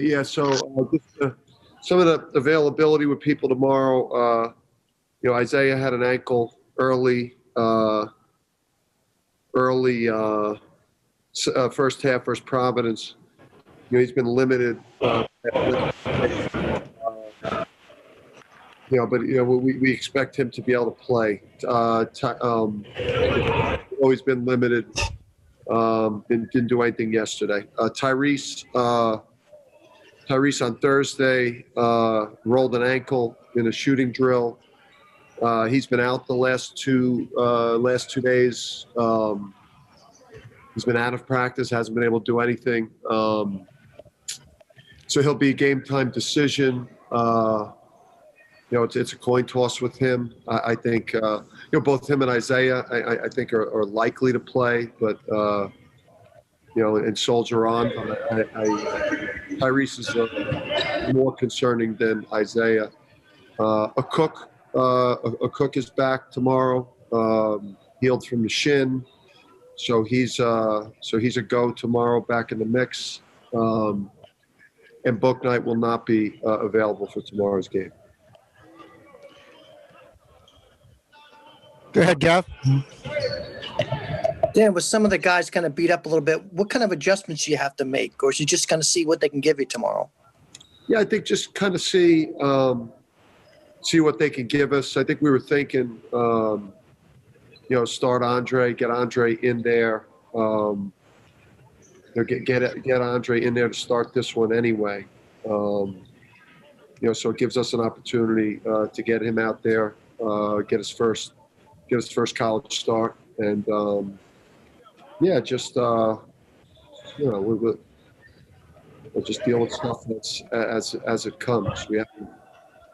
Yeah. So some of the availability with people tomorrow. Isaiah had an ankle early first half versus Providence. He's been limited. But we expect him to be able to play. Always been limited. Didn't do anything yesterday. Tyrese on Thursday rolled an ankle in a shooting drill. He's been out the last two days. He's been out of practice, hasn't been able to do anything. So he'll be a game time decision. It's a coin toss with him. I think both him and Isaiah I think are likely to play, but and soldier on. Tyrese is more concerning than Isaiah. A Cook is back tomorrow, healed from the shin, so he's a go tomorrow, back in the mix. And Bouknight will not be available for tomorrow's game. Go ahead, Gav. Dan, with some of the guys kind of beat up a little bit, what kind of adjustments do you have to make, or should you just kind of see what they can give you tomorrow? Yeah, I think just kind of see what they can give us. I think we were thinking, start Andre, get Andre in there. Get Andre in there to start this one anyway. So it gives us an opportunity to get him out there, get his first college start, and we'll just deal with stuff that's as it comes. We have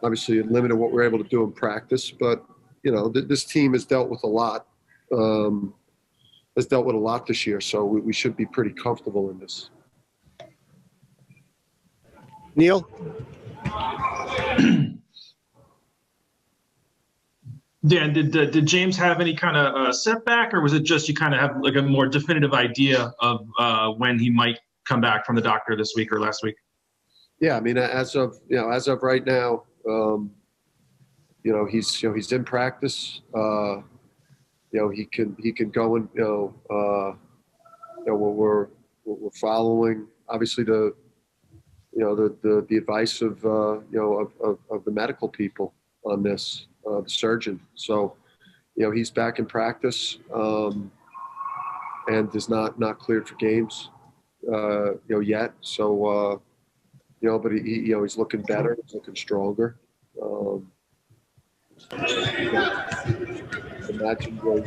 obviously limited what we're able to do in practice, but this team has dealt with a lot. Has dealt with a lot this year, so we should be pretty comfortable in this. Neil? Dan, did James have any kind of setback, or was it just you kind of have like a more definitive idea of when he might come back from the doctor this week or last week? Yeah, I mean, as of right now, he's in practice. He can go and we're following obviously the advice of the medical people on this, the surgeon. So he's back in practice and is not cleared for games yet. So but he's looking better, he's looking stronger. Imagine where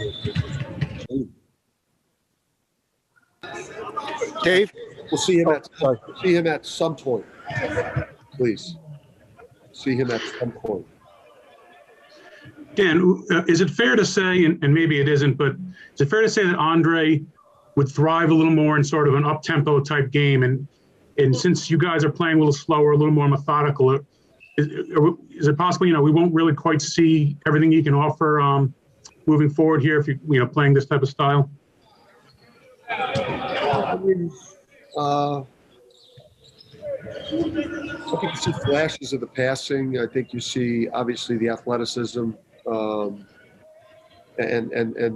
Dave? We'll see him at some point. Please. See him at some point. Dan, is it fair to say, and maybe it isn't, but is it fair to say that Andre would thrive a little more in sort of an up-tempo type game? And since you guys are playing a little slower, a little more methodical, is it possible, we won't really quite see everything he can offer moving forward here if you're playing this type of style? I think you see flashes of the passing. I think you see obviously the athleticism and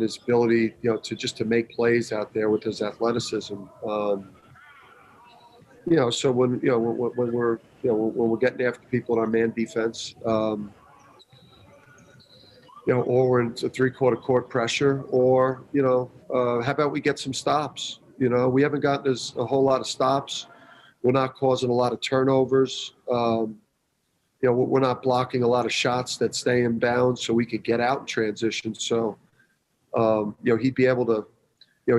his ability, to make plays out there with his athleticism. So when we're getting after people in our man defense, or we're into three-quarter court pressure, or how about we get some stops? We haven't gotten a whole lot of stops. We're not causing a lot of turnovers. We're not blocking a lot of shots that stay in bounds, so we could get out in transition. So, he'd be able to,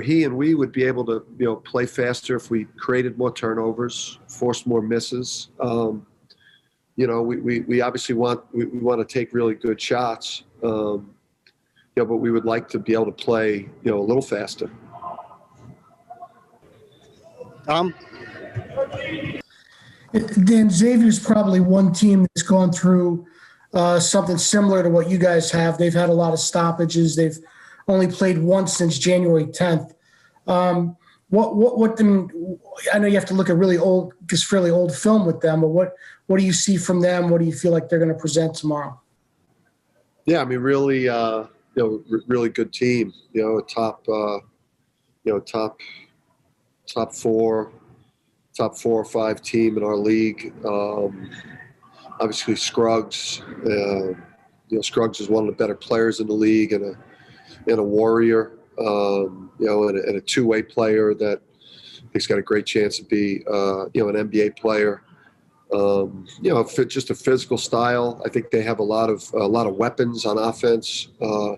he and we would be able to, play faster if we created more turnovers, forced more misses. We obviously want to take really good shots, but we would like to be able to play, a little faster. Dan, Xavier's probably one team that's gone through something similar to what you guys have. They've had a lot of stoppages. They've only played once since January 10th. What then? I know you have to look at really old, just fairly old film with them, but what do you see from them? What do you feel like they're going to present tomorrow? Yeah, I mean, really, really good team. A top four or five team in our league. Obviously, Scruggs. Scruggs is one of the better players in the league and a warrior. And a two-way player that he's got a great chance to be, an NBA player. Just a physical style. I think they have a lot of weapons on offense. A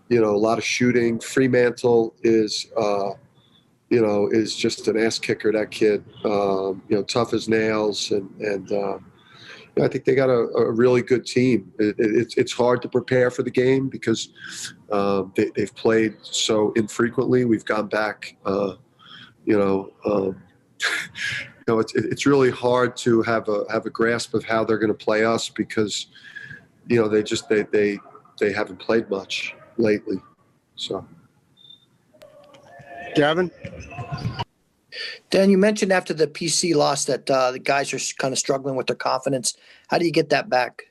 lot of shooting. Fremantle is just an ass kicker. That kid, tough as nails, and I think they got a really good team. It's hard to prepare for the game because they've played so infrequently. We've gone back, it's really hard to have a grasp of how they're going to play us because, they haven't played much lately. So, Gavin? Dan, you mentioned after the PC loss that the guys are kind of struggling with their confidence. How do you get that back?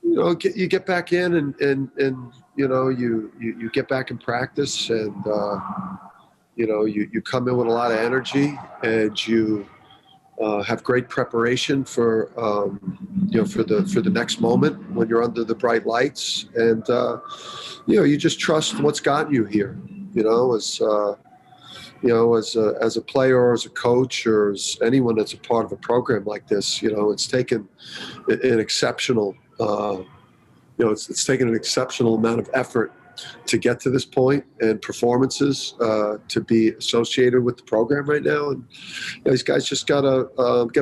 You get back in and you get back in practice and you come in with a lot of energy and you have great preparation for the next moment when you're under the bright lights and you just trust what's gotten you here. As a player or as a coach or as anyone that's a part of a program like this, it's taken an exceptional, it's taken an exceptional amount of effort to get to this point and performances to be associated with the program right now. And these guys just gotta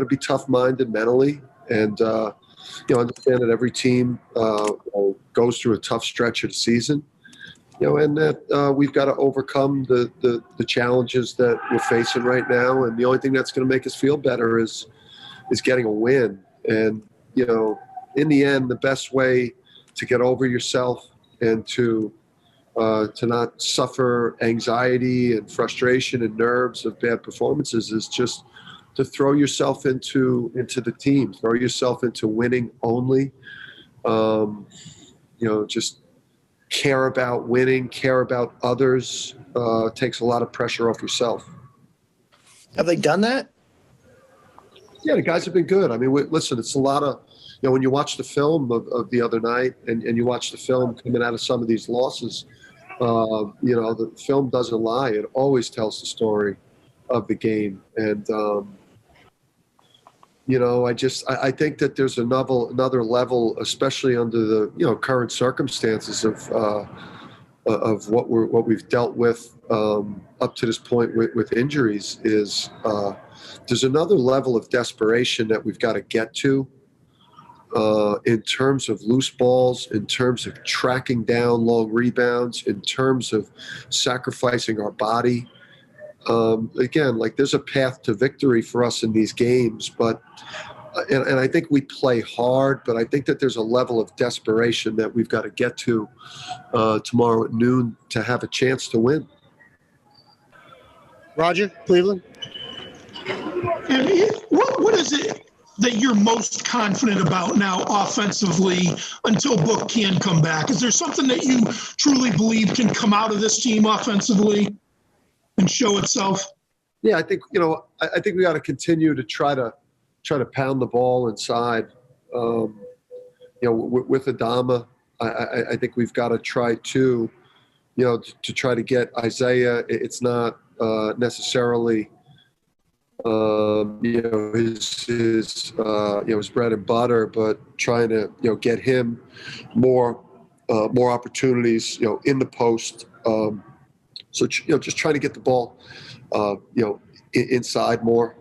be tough-minded mentally and understand that every team goes through a tough stretch of the season. And that we've got to overcome the challenges that we're facing right now. And the only thing that's going to make us feel better is getting a win. And, in the end, the best way to get over yourself and to not suffer anxiety and frustration and nerves of bad performances is just to throw yourself into the team, throw yourself into winning only. Just care about winning, care about others, takes a lot of pressure off yourself. Have they done that? Yeah, the guys have been good. I mean, listen, it's a lot of, when you watch the film of the other night and you watch the film coming out of some of these losses, the film doesn't lie. It always tells the story of the game. And, I think that there's another level, especially under the current circumstances of what we've dealt with up to this point with injuries. Is there's another level of desperation that we've got to get to in terms of loose balls, in terms of tracking down long rebounds, in terms of sacrificing our body. Again, there's a path to victory for us in these games, but and I think we play hard, but I think that there's a level of desperation that we've got to get to tomorrow at noon to have a chance to win. Roger, Cleveland? And what is it that you're most confident about now offensively until Book can come back? Is there something that you truly believe can come out of this team offensively and show itself? Yeah, I think I think we got to continue to try to pound the ball inside. With Adama, I think we've got to try to try to get Isaiah. It's not necessarily his bread and butter, but trying to get him more opportunities in the post. So just trying to get the ball inside more.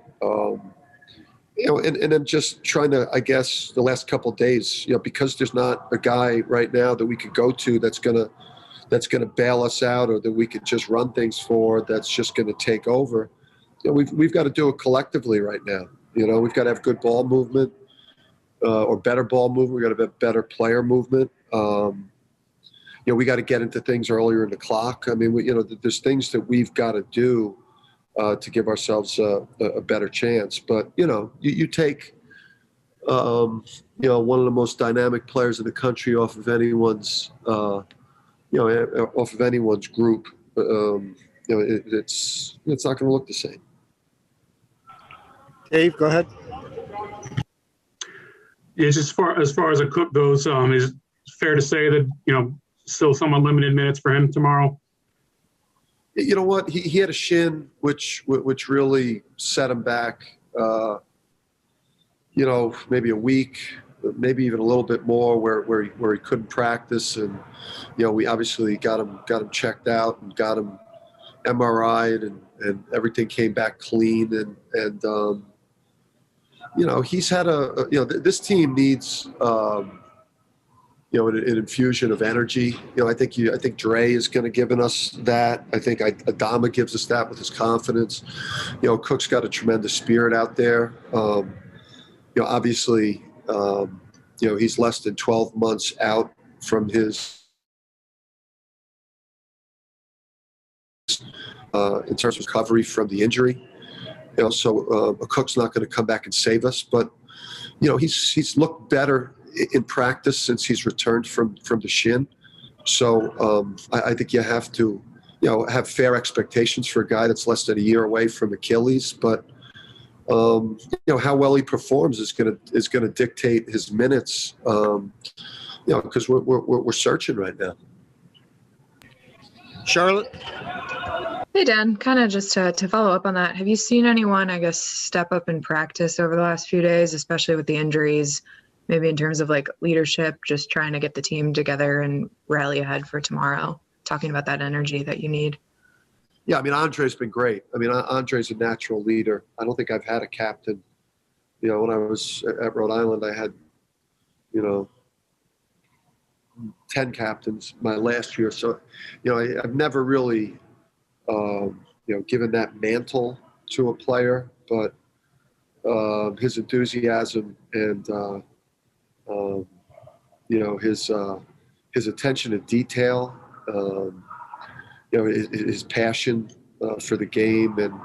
And then just trying to, I guess, the last couple of days, because there's not a guy right now that we could go to that's gonna bail us out, or that we could just run things for, that's just gonna take over. We've got to do it collectively right now. We've got to have good ball movement, or better ball movement. We've got to have better player movement. we got to get into things earlier in the clock. I mean, there's things that we've got to do to give ourselves a better chance. But, you take, one of the most dynamic players in the country off of anyone's, off of anyone's group, it's not going to look the same. Dave, go ahead. It's as far as a Cook goes, is it fair to say that, still somewhat limited minutes for him tomorrow? You know what? He had a shin, which really set him back, maybe a week, maybe even a little bit more where he couldn't practice. And, we obviously got him checked out and got him MRI'd and everything came back clean. And he's had this team needs, an infusion of energy. I think Dre is going to give us that. I think Adama gives us that with his confidence. Cook's got a tremendous spirit out there. Obviously, he's less than 12 months out from his in terms of recovery from the injury. So Cook's not going to come back and save us, but he's looked better in practice since he's returned from the shin. So I think you have to have fair expectations for a guy that's less than a year away from Achilles. But how well he performs is going to dictate his minutes. Because we're searching right now. Charlotte? Hey, Dan, kind of just to follow up on that, have you seen anyone, I guess, step up in practice over the last few days, especially with the injuries, maybe in terms of like leadership, just trying to get the team together and rally ahead for tomorrow, talking about that energy that you need? Yeah, I mean, Andre's been great. I mean, Andre's a natural leader. I don't think I've had a captain. When I was at Rhode Island, I had, 10 captains my last year. So, I've never really, given that mantle to a player, but his enthusiasm and, his attention to detail, his passion for the game. And,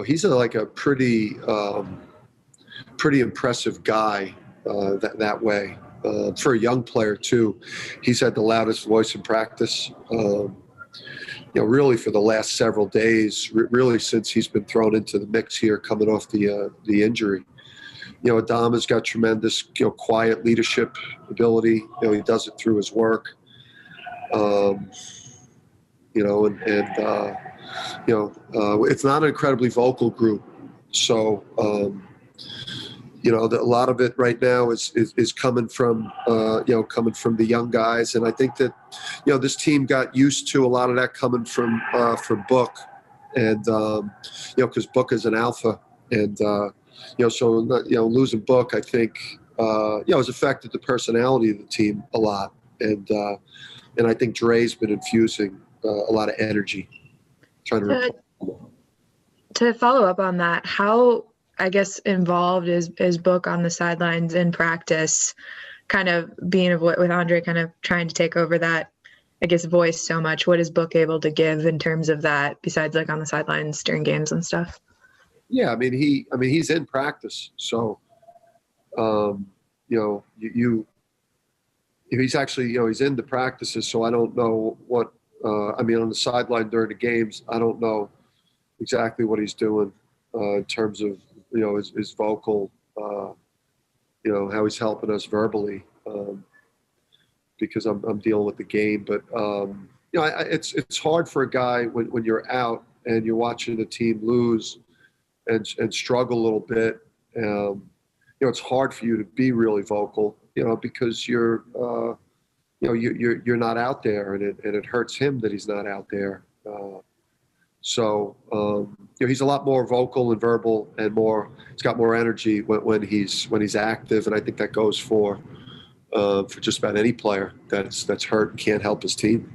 he's like a pretty impressive guy that way. For a young player too, he's had the loudest voice in practice. Really for the last several days, really since he's been thrown into the mix here, coming off the injury. Adama's got tremendous, quiet leadership ability. He does it through his work. It's not an incredibly vocal group, so. A lot of it right now is coming from the young guys, and I think that this team got used to a lot of that coming from Book, and because Book is an alpha, and so losing Book, I think has affected the personality of the team a lot, and I think Dre's been infusing a lot of energy, trying to follow up on that. How, I guess, involved is Book on the sidelines in practice, kind of being with Andre, kind of trying to take over that, I guess, voice so much. What is Book able to give in terms of that, besides like on the sidelines during games and stuff? Yeah, he's in practice, so he's actually he's in the practices. So I don't know what on the sideline during the games, I don't know exactly what he's doing in terms of his vocal, how he's helping us verbally, because I'm dealing with the game. But it's hard for a guy when you're out and you're watching the team lose and struggle a little bit. It's hard for you to be really vocal, because you're not out there, and it hurts him that he's not out there. So he's a lot more vocal and verbal, and he's got more energy when he's active, and I think that goes for just about any player that's hurt and can't help his team.